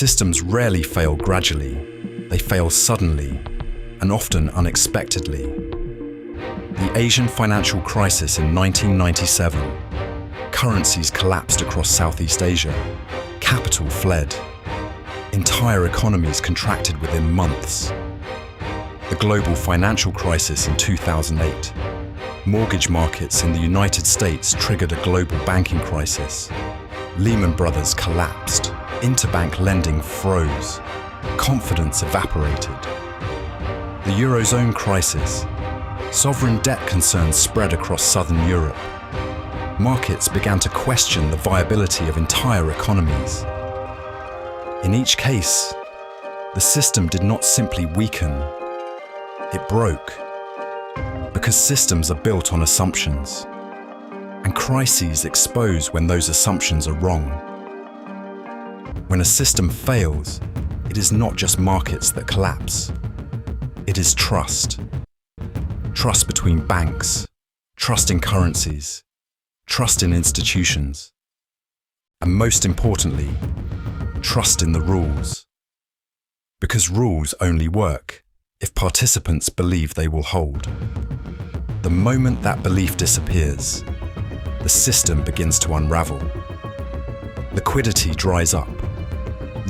Systems rarely fail gradually. They fail suddenly and often unexpectedly. The Asian financial crisis in 1997. Currencies collapsed across Southeast Asia. Capital fled. Entire economies contracted within months. The global financial crisis in 2008. Mortgage markets in the United States triggered a global banking crisis. Lehman Brothers collapsed. Interbank lending froze. Confidence evaporated. The Eurozone crisis. Sovereign debt concerns spread across southern Europe. Markets began to question the viability of entire economies. In each case, the system did not simply weaken, it broke. Because systems are built on assumptions, and crises expose when those assumptions are wrong. When a system fails, it is not just markets that collapse. It is trust. Trust between banks, trust in currencies, trust in institutions, and most importantly, trust in the rules. Because rules only work if participants believe they will hold. The moment that belief disappears, the system begins to unravel. Liquidity dries up.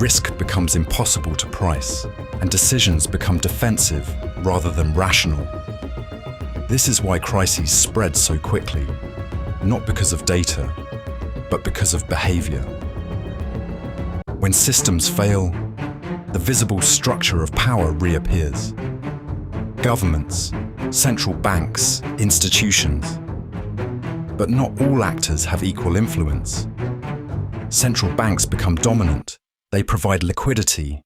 Risk becomes impossible to price, and decisions become defensive rather than rational. This is why crises spread so quickly, not because of data, but because of behavior. When systems fail, the visible structure of power reappears. Governments, central banks, institutions. But not all actors have equal influence. Central banks become dominant. They provide liquidity,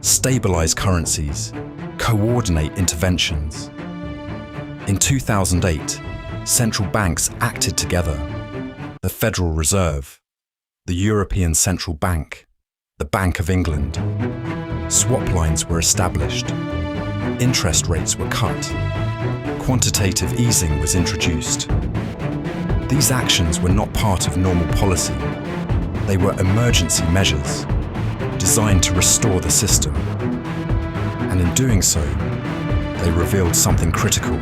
stabilize currencies, coordinate interventions. In 2008, central banks acted together. The Federal Reserve, the European Central Bank, the Bank of England. Swap lines were established. Interest rates were cut. Quantitative easing was introduced. These actions were not part of normal policy. They were emergency measures designed to restore the system. And in doing so, they revealed something critical.